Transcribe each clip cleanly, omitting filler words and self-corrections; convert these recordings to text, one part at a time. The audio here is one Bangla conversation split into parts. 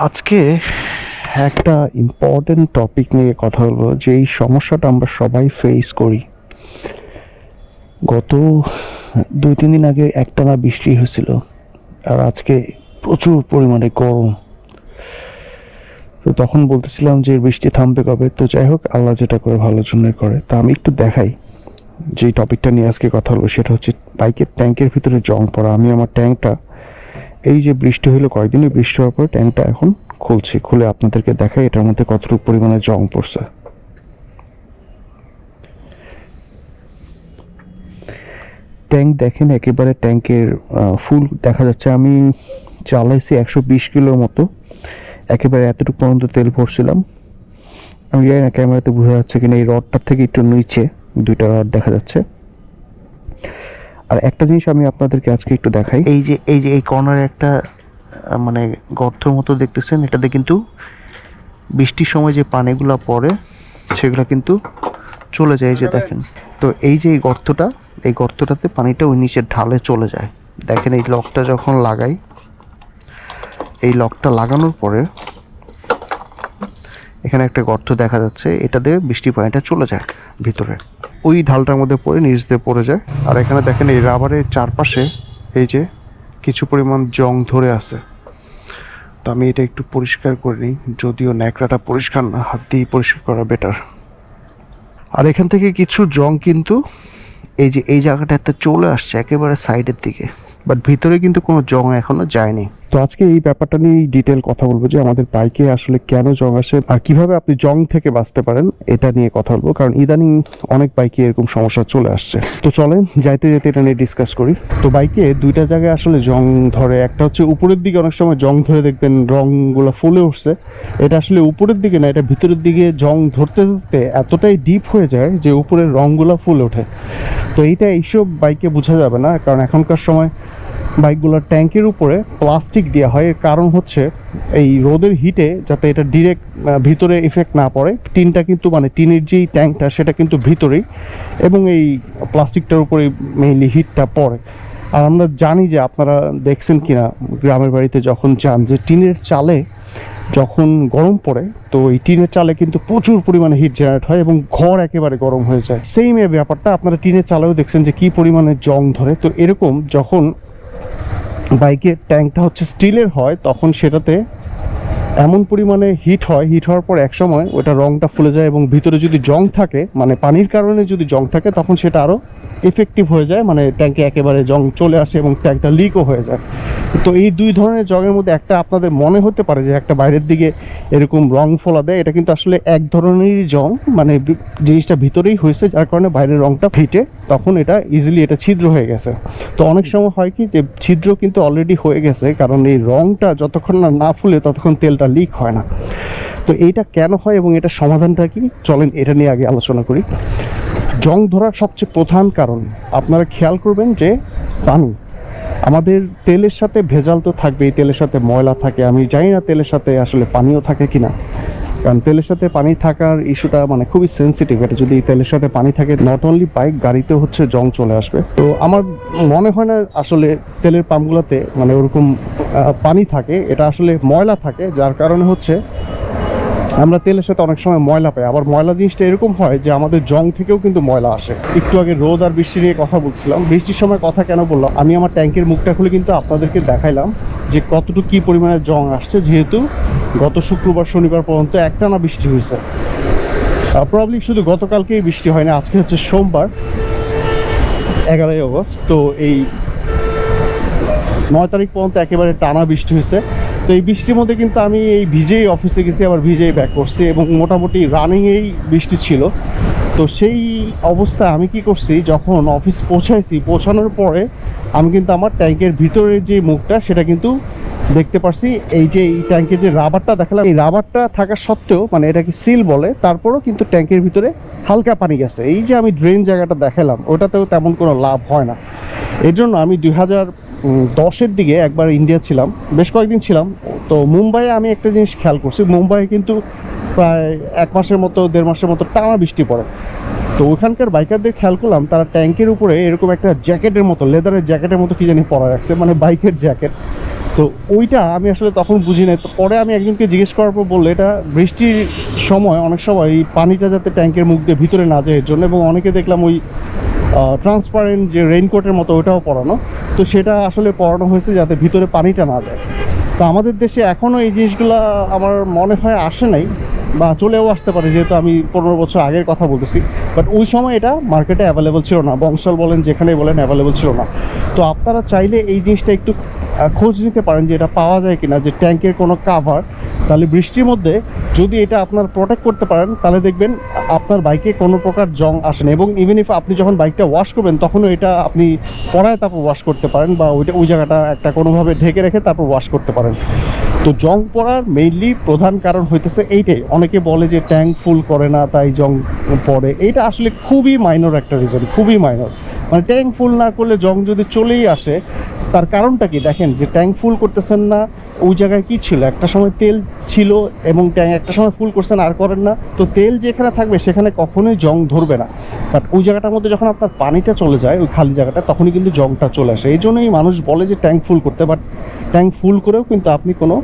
আজকে একটা ইম্পর্টেন্ট টপিক নিয়ে কথা বলবো, যে এই সমস্যাটা আমরা সবাই ফেস করি। গত 2-3 দিন আগে একটানা বৃষ্টি হয়েছিল, আর আজকে প্রচুর পরিমাণে গরম। তো তখন বলতেছিলাম যে বৃষ্টি থামবে কবে। তো যাই হোক, আল্লাহ যেটা করে ভালোর জন্যই করে। তা আমি একটু দেখাই যে টপিকটা নিয়ে আজকে কথা বলবো, সেটা হচ্ছে বাইকের ট্যাঙ্কের ভিতরে জং পড়া। আমি আমার ট্যাঙ্কটা, এই যে বৃষ্টি হলো কয়েকদিনই, বৃষ্টি হওয়ার পর ট্যাঙ্কটা এখন খুলছি, খুলে আপনাদেরকে দেখাই এটার মধ্যে কতটুকু পরিমাণে জং পড়ছে। ট্যাঙ্ক দেখেন, একেবারে ট্যাঙ্কের ফুল দেখা যাচ্ছে। আমি চালাইছি 120 কিলোর মতো, একেবারে এতটুকু পর্যন্ত তেল ভরছিলাম। আমি জানি না ক্যামেরাতে বোঝা যাচ্ছে কিনা, এই রডটার থেকে একটু নিচে দুইটা রড দেখা যাচ্ছে। আর একটা জিনিস আমি আপনাদেরকে আজকে একটু দেখাই, এই যে এই কর্নারে একটা মানে গর্তের মতো দেখতেছেন, এটাতে কিন্তু বৃষ্টির সময় যে পানিগুলো পড়ে সেগুলো কিন্তু চলে যায়। এই যে দেখেন, তো এই যে এই গর্তটাতে পানিটা ওই নিচের ঢালে চলে যায়। দেখেন এই লকটা যখন লাগাই, এই লকটা লাগানোর পরে এখানে একটা গর্ত দেখা যাচ্ছে, এটা দিয়ে বৃষ্টি পানিটা চলে যায় ভিতরে, ওই ঢালটার মধ্যে পড়ে নিচ দিয়ে পড়ে যায়। আর এখানে দেখেন এই রাবারের চারপাশে এই যে কিছু পরিমাণ জং ধরে আছে। তো আমি এটা একটু পরিষ্কার করে নিই, যদিও ন্যাকড়াটা পরিষ্কার না, হাত দিয়ে পরিষ্কার করা বেটার। আর এখান থেকে কিছু জং কিন্তু এই যে এই জায়গাটাতে চলে আসছে একেবারে সাইডের দিকে, বাট ভিতরে কিন্তু কোনো জং এখনো যায়নি। তো আজকে এই ব্যাপারটা নিয়ে ডিটেল কথা বলবো, যে আমাদের বাইকে আসলে কেন জং আসে আর কিভাবে আপনি জং থেকে বাঁচতে পারেন, এটা নিয়ে কথা বলবো। কারণ ইদানিং অনেক বাইকে এরকম সমস্যা চলে আসছে। তো চলেন যাইতে যেতে এটা নিয়ে ডিসকাস করি। তো বাইকে দুইটা জায়গায় আসলে জং ধরে। একটা হচ্ছে উপরের দিকে, অনেক সময় জং ধরে দেখবেন রংগুলো ফুলে উঠছে। এটা আসলে উপরের দিকে না, এটা ভিতরের দিকে জং ধরতে ধরতে এতটাই ডিপ হয়ে যায় যে উপরের রংগুলো ফুলে ওঠে। তো এইসব বাইকে বোঝা যাবে না, কারণ এখনকার সময় বাইকগুলোর ট্যাঙ্কের উপরে প্লাস্টিক দেওয়া হয়। এর কারণ হচ্ছে এই রোদের হিটে যাতে এটা ডিরেক্ট ভিতরে ইফেক্ট না পড়ে। টিনটা কিন্তু মানে টিনের যেই ট্যাঙ্কটা সেটা কিন্তু ভিতরেই, এবং এই প্লাস্টিকটার উপরেই মেইনলি হিটটা পড়ে। আর আমরা জানি যে, আপনারা দেখছেন কিনা গ্রামের বাড়িতে যখন যান, যে টিনের চালে যখন গরম পড়ে, তো এই টিনের চালে কিন্তু প্রচুর পরিমাণে হিট জেনারেট হয় এবং ঘর একেবারে গরম হয়ে যায়। সেম এই ব্যাপারটা আপনারা টিনের চালেও দেখছেন যে কি পরিমাণে জং ধরে। তো এরকম যখন বাইকের ট্যাঙ্কটা হচ্ছে স্টিলের হয়, তখন সেটাতে এমন পরিমাণে হিট হওয়ার পর এক সময় ওটা রংটা ফুলে যায়, এবং ভিতরে যদি জং থাকে, মানে পানির কারণে যদি জং থাকে, তখন সেটা আরও এফেক্টিভ হয়ে যায়, মানে ট্যাঙ্কে একেবারে জং চলে আসে এবং ট্যাঙ্কটা লিকও হয়ে যায়। তো এই দুই ধরনের জংয়ের মধ্যে একটা আপনাদের মনে হতে পারে যে একটা বাইরের দিকে এরকম রং ফোলা দেয়, এটা কিন্তু আসলে এক ধরনেরই জং, মানে জিনিসটা ভিতরেই হয়েছে, যার কারণে বাইরের রংটা ফিটে তখন এটা ইজিলি এটা ছিদ্র হয়ে গেছে। তো অনেক সময় হয় কি, যে ছিদ্র কিন্তু অলরেডি হয়ে গেছে, কারণ এই রংটা যতক্ষণ না ফুলে ততক্ষণ তেলটা লিক হয় না। তো এইটা কেন হয় এবং এটা সমাধানটা কি, চলেন এটা নিয়ে আগে আলোচনা করি। জং ধরার সবচেয়ে প্রধান কারণ আপনারা খেয়াল করবেন যে পানি। আমাদের তেলের সাথে ভেজাল তো থাকবেই, তেলের সাথে ময়লা থাকে। আমি জানি না তেলের সাথে আসলে পানিও থাকে কিনা, কারণ তেলের সাথে পানি থাকার ইস্যুটা মানে খুবই সেন্সিটিভ। এটা যদি তেলের সাথে পানি থাকে, নট অনলি বাইক, গাড়িতেও হচ্ছে জং চলে আসবে। তো আমার মনে হয় না আসলে তেলের পাম্পগুলোতে মানে ওরকম পানি থাকে, এটা আসলে ময়লা থাকে, যার কারণে হচ্ছে আমরা তেলের সাথে অনেক সময় ময়লা পাই। আবার ময়লা জিনিসটা এরকম হয় যে আমাদের জং থেকেও কিন্তু ময়লা আসে। একটু আগে রোদ আর বৃষ্টি নিয়ে কথা বলছিলাম, বৃষ্টির সময় কথা কেন বললাম, আমি আমার ট্যাঙ্কের মুখটা খুলে কিন্তু আপনাদেরকে দেখাইলাম যে কতটুকু কী পরিমাণে জং আসছে, যেহেতু গত শুক্রবার শনিবার পর্যন্ত একটানা বৃষ্টি হয়েছে। প্রবাবলি শুধু গতকালকেই বৃষ্টি হয় না, আজকে হচ্ছে সোমবার 11ই আগস্ট। তো এই 9 তারিখ পর্যন্ত একেবারে টানা বৃষ্টি হয়েছে। তো এই বৃষ্টির মধ্যে কিন্তু আমি এই ভিজেই অফিসে গেছি, আবার ভিজেই ব্যাক করছি, এবং মোটামুটি রানিংয়েই বৃষ্টি ছিল। তো সেই অবস্থায় আমি কি করছি, যখন অফিস পৌঁছানোর পরে আমি কিন্তু আমার ট্যাঙ্কের ভিতরের যে মুখটা সেটা কিন্তু দেখতে পারছি। এই যে এই ট্যাঙ্কের যে রাবারটা দেখালাম, এই রাবারটা থাকা সত্ত্বেও, মানে এটাকে সিল বলে, তারপরেও কিন্তু ট্যাঙ্কের ভিতরে হালকা পানি গেছে। এই যে আমি ড্রেন জায়গাটা দেখালাম, ওটাতেও তেমন কোনো লাভ হয় না। এর জন্য আমি 2010-এর দিকে একবার ইন্ডিয়া ছিলাম, বেশ কয়েকদিন ছিলাম। তো মুম্বাইয়ে আমি একটা জিনিস খেয়াল করছি, মুম্বাইয়ে কিন্তু প্রায় 1 মাসের মতো 1.5 মাসের মতো টানা বৃষ্টি পড়ে। তো ওখানকার বাইকারদের খেয়াল করলাম তারা ট্যাঙ্কের উপরে এরকম একটা জ্যাকেটের মতো, লেদারের জ্যাকেটের মতো কি জানি পরা রাখছে, মানে বাইকের জ্যাকেট। তো ওইটা আমি আসলে তখন বুঝি নাই। তো পরে আমি একজনকে জিজ্ঞেস করার পর বললো এটা বৃষ্টির সময় অনেক সময় এই পানিটা যাতে ট্যাঙ্কের মুখ দিয়ে ভিতরে না যায় এর জন্য। এবং অনেকে দেখলাম ওই ট্রান্সপারেন্ট যে রেইনকোটের মতো ওটাও পরানো, তো সেটা আসলে পরানো হয়েছে যাতে ভিতরে পানিটা না যায়। তো আমাদের দেশে এখনও এই জিনিসগুলো আমার মনে হয় আসে নাই, বা চলেও আসতে পারে, যেহেতু আমি 15 বছর আগের কথা বলতেছি। বাট ওই সময় এটা মার্কেটে অ্যাভেলেবল ছিল না, বংশাল বলেন যেখানেই বলেন অ্যাভেলেবল ছিল না। তো আপনারা চাইলে এই জিনিসটা একটু খোঁজ নিতে পারেন যে এটা পাওয়া যায় কিনা, যে ট্যাঙ্কের কোনো কাভার। তাহলে বৃষ্টির মধ্যে যদি এটা আপনার প্রোটেক্ট করতে পারেন তাহলে দেখবেন আপনার বাইকে কোনো প্রকার জং আসে না। এবং ইভেন ইফ আপনি যখন বাইকটা ওয়াশ করবেন তখনও এটা আপনি পরায় তারপর ওয়াশ করতে পারেন, বা ওই জায়গাটা একটা কোনোভাবে ঢেকে রেখে তারপর ওয়াশ করতে পারেন। তো জং পড়ার মেইনলি প্রধান কারণ হইতেছে এইটাই। অনেকে বলে যে ট্যাঙ্ক ফুল করে না তাই জং পড়ে, এইটা আসলে খুবই মাইনর একটা রিজন, খুবই মাইনর। মানে ট্যাঙ্ক ফুল না করলে জং যদি চলেই আসে তার কারণটা কি? দেখেন যে ট্যাঙ্ক ফুল করতেছেন না, ওই জায়গায় কি ছিল, একটা সময় তেল ছিল এবং ট্যাঙ্ক একটা সময় ফুল করছেন আর করেন না, তো তেল যেখানে থাকবে সেখানে কখনোই জং ধরবে না। বাট ওই জায়গাটার মধ্যে যখন আপনার পানিটা চলে যায় ওই খালি জায়গাটা, তখনই কিন্তু জংটা চলে আসে। এই জন্যই মানুষ বলে যে ট্যাঙ্ক ফুল করতে, বাট ট্যাঙ্ক ফুল করেও কিন্তু আপনি কোনো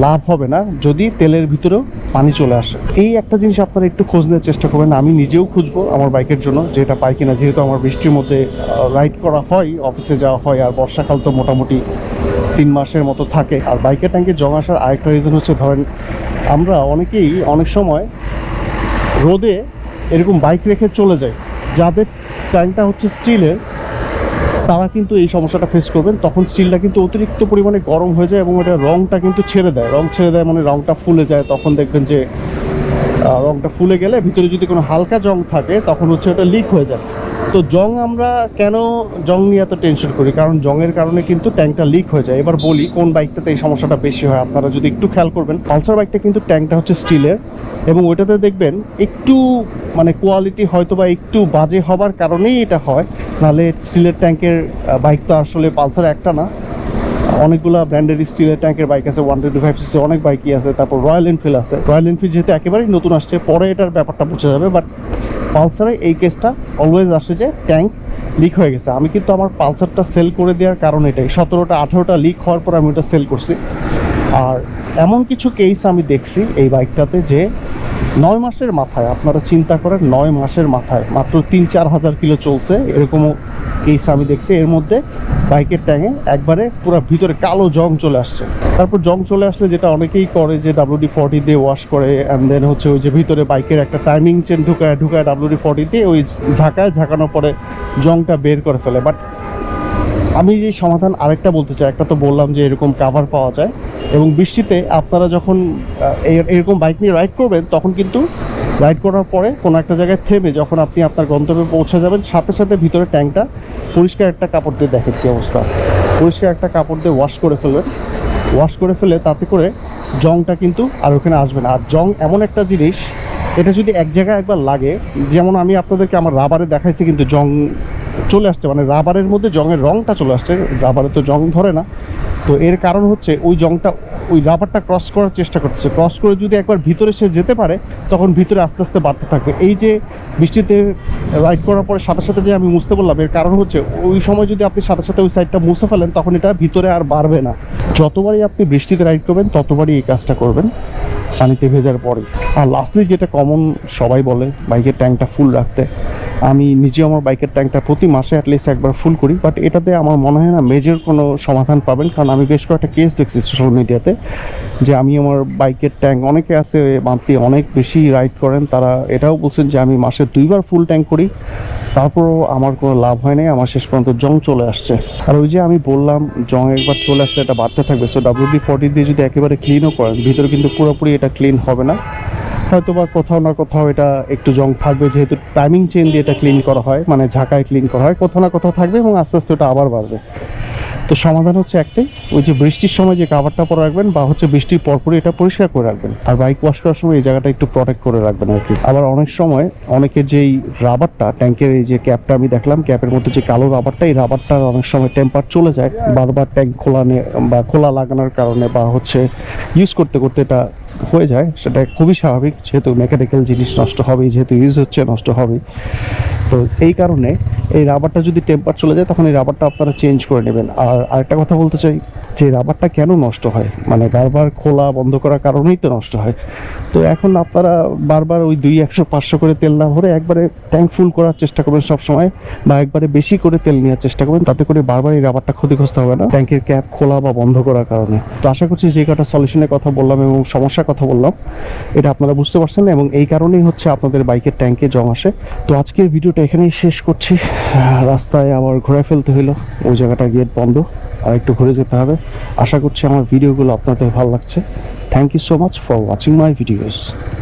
লাভ হবে না যদি তেলের ভিতরেও পানি চলে আসে। এই একটা জিনিস আপনারা একটু খোঁজ নেওয়ার চেষ্টা করবেন। আমি নিজেও খুঁজবো আমার বাইকের জন্য যে এটা পাই কিনা, যেহেতু আমার বৃষ্টির মধ্যে রাইড করা হয়, অফিসে যাওয়া হয়, আর বর্ষাকাল তো মোটামুটি 3 মাসের মতো থাকে। আর বাইকের ট্যাঙ্কে জং আসার আরেকটা রিজন হচ্ছে, ধরেন আমরা অনেকেই অনেক সময় রোদে এরকম বাইক রেখে চলে যায়, যাদের ট্যাঙ্কটা হচ্ছে স্টিলের তারা কিন্তু এই সমস্যাটা ফেস করবেন। তখন স্টিলটা কিন্তু অতিরিক্ত পরিমাণে গরম হয়ে যায় এবং এটা রংটা কিন্তু ছেড়ে দেয়, রং ছেড়ে দেয় মানে রংটা ফুলে যায়। তখন দেখবেন যে রংটা ফুলে গেলে ভিতরে যদি কোনো হালকা জং থাকে তখন হচ্ছে ওটা লিক হয়ে যায়। তো জং আমরা কেন জং নিয়ে এত টেনশন করি? কারণ জংয়ের কারণে কিন্তু ট্যাঙ্কটা লিক হয়ে যায়। এবার বলি কোন বাইকটাতে এই সমস্যাটা বেশি হয়। আপনারা যদি একটু খেয়াল করবেন, পালসার বাইকটা কিন্তু ট্যাঙ্কটা হচ্ছে স্টিলের, এবং ওইটাতে দেখবেন একটু মানে কোয়ালিটি হয়তো বা একটু বাজে হবার কারণেই এটা হয়। নাহলে স্টিলের ট্যাঙ্কের বাইক তো আসলে পালসার একটা না, অনেকগুলো ব্র্যান্ডের স্টিলের ট্যাঙ্কের বাইক আছে, 125cc অনেক বাইকই আছে। তারপর রয়্যাল এনফিল্ড আছে। রয়্যাল এনফিল্ড যেহেতু একেবারেই নতুন আসছে, পরে এটার ব্যাপারটা বোঝা যাবে। বাট পালসারে এই কেসটা অলওয়েজ আসে যে ট্যাঙ্ক লিক হয়ে গেছে। আমি কিন্তু আমার পালসারটা সেল করে দেওয়ার কারণ এটাই, 17টা 18টা লিক হওয়ার পর আমি ওটা সেল করছি। আর এমন কিছু কেস আমি দেখছি এই বাইকটাতে যে 9 মাসের মাথায়, আপনারা চিন্তা করেন 9 মাসের মাথায় মাত্র 3-4 হাজার কিলো চলছে, এরকমও কেস আমি দেখছি। এর মধ্যে বাইকের ট্যাঙ্কে একবারে পুরো ভিতরে কালো জং চলে আসছে। তারপর জং চলে আসলে যেটা অনেকেই করে যে WD-40 দিয়ে ওয়াশ করে, অ্যান্ড দেন হচ্ছে ওই যে ভিতরে বাইকের একটা টাইমিং চেন ঢুকায় WD-40 দিয়ে ওই ঝাঁকানোর পরে জংটা বের করে ফেলে। বাট আমি যে সমাধান আরেকটা বলতে চাই, একটা তো বললাম যে এরকম কাভার পাওয়া যায়, এবং বৃষ্টিতে আপনারা যখন এরকম বাইক নিয়ে রাইড করবেন তখন কিন্তু রাইড করার পরে কোনো একটা জায়গায় থেমে যখন আপনি আপনার গন্তব্যে পৌঁছে যাবেন, সাথে সাথে ভিতরে ট্যাঙ্কটা পরিষ্কার একটা কাপড় দিয়ে, দেখেন কী অবস্থা, পরিষ্কার একটা কাপড় দিয়ে ওয়াশ করে ফেলবেন। ওয়াশ করে ফেলে তাতে করে জংটা কিন্তু আর ওখানে আসবে না। আর জং এমন একটা জিনিস, এটা যদি এক জায়গায় একবার লাগে, যেমন আমি আপনাদেরকে আমার রাবারে দেখাইছি কিন্তু জং চলে আসছে, মানে রাবারের মধ্যে জংয়ের রংটা চলে আসছে, রাবারে তো জং ধরে না। তো এর কারণ হচ্ছে ওই জংটা ওই রাবারটা ক্রস করার চেষ্টা করতেছে, ক্রস করে যদি একবার ভিতরে সে যেতে পারে তখন ভিতরে আস্তে আস্তে বাড়তে থাকবে। এই যে বৃষ্টিতে রাইড করার পরে সাথে সাথে যে আমি মুছতে বললাম, এর কারণ হচ্ছে ওই সময় যদি আপনি সাথে সাথে ওই সাইডটা মুছে ফেলেন তখন এটা ভিতরে আর বাড়বে না। যতবারই আপনি বৃষ্টিতে রাইড করবেন ততবারই এই কাজটা করবেন পানিতে ভেজার পরে। আর লাস্টলি যেটা কমন সবাই বলে বাইকের ট্যাঙ্কটা ফুল রাখতে, আমি নিজে আমার বাইকের ট্যাঙ্কটা প্রতি মাসে অ্যাটলিস্ট একবার ফুল করি। বাট এটাতে আমার মনে হয় না মেজর কোনো সমাধান পাবেন, কারণ আমি বেশ কয়েকটা কেস দেখছি সোশ্যাল মিডিয়াতে যে আমি আমার বাইকের ট্যাঙ্ক, অনেকে আছে মান্থলি অনেক বেশি রাইড করেন, তারা এটাও বলছেন যে আমি মাসে 2 বার ফুল ট্যাঙ্ক করি, তারপরও আমার কোনো লাভ হয় নাই, আমার শেষ পর্যন্ত জং চলে আসছে। আর ওই যে আমি বললাম জং একবার চলে আসলে এটা বাড়তে থাকবে। সো WD-40 দিয়ে যদি একেবারে ক্লিনও করেন, ভিতরে কিন্তু পুরোপুরি এটা ক্লিন হবে না, হয়তো বা কোথাও না কোথাও এটা একটু জং থাকবে, যেহেতু টাইমিং চেন দিয়ে এটা ক্লিন করা হয়, মানে ঝাঁকায় ক্লিন করা হয়, কোথাও না কোথাও থাকবে এবং আস্তে আস্তে ওটা আবার বাড়বে। তো সমাধান হচ্ছে একটাই, ওই যে বৃষ্টির সময় যে কাভারটা পরে রাখবেন, বা হচ্ছে বৃষ্টির পরপরই এটা পরিষ্কার করে রাখবেন, আর বাইক ওয়াশ করার সময় এই জায়গাটা একটু প্রোটেক্ট করে রাখবেন আর কি। আবার অনেক সময় অনেকের যেই রাবারটা ট্যাঙ্কের, এই যে ক্যাপটা আমি দেখলাম ক্যাপের মধ্যে যে কালো রাবারটা, এই রাবারটার অনেক সময় টেম্পার চলে যায় বারবার ট্যাঙ্ক খোলা নিয়ে বা খোলা লাগানোর কারণে, বা হচ্ছে ইউজ করতে করতে এটা হয়ে যায়, সেটা খুবই স্বাভাবিক, যেহেতু মেকানিক্যাল জিনিস নষ্ট হবেই, যেহেতু ইউজ হচ্ছে নষ্ট হবেই। তো এই কারণে এই রাবারটা যদি টেম্পার চলে যায় তখন এই রাবারটা আপনারা চেঞ্জ করে নেবেন। আর আরেকটা কথা বলতে চাই, যে রাবারটা কেন নষ্ট হয়, মানে বারবার খোলা বন্ধ করার কারণেই তো নষ্ট হয়। তো এখন আপনারা বারবার ওই 200-100-500 করে তেল না ভরে একবারে ট্যাঙ্ক ফুল করার চেষ্টা করবেন সবসময়, বা একবারে বেশি করে তেল নেওয়ার চেষ্টা করবেন, তাতে করে বারবার এই রাবারটা ক্ষতিগ্রস্ত হবে না ট্যাঙ্কের ক্যাপ খোলা বা বন্ধ করার কারণে। তো আশা করছি যে কটা সলিউশনের কথা বললাম এবং সমস্যার কথা বললাম এটা আপনারা বুঝতে পারছেন, এবং এই কারণেই হচ্ছে আপনাদের বাইকের ট্যাঙ্কে জং আসে। তো আজকের ভিডিওটা এখানেই শেষ করছি। রাস্তায় আবার ঘুরে ফেলতে হলো, ওই জায়গাটা গেট বন্ধ, আর একটু ঘুরে যেতে হবে। আশা করছি আমার ভিডিওগুলো আপনাদের ভালো লাগছে। Thank you so much for watching my videos.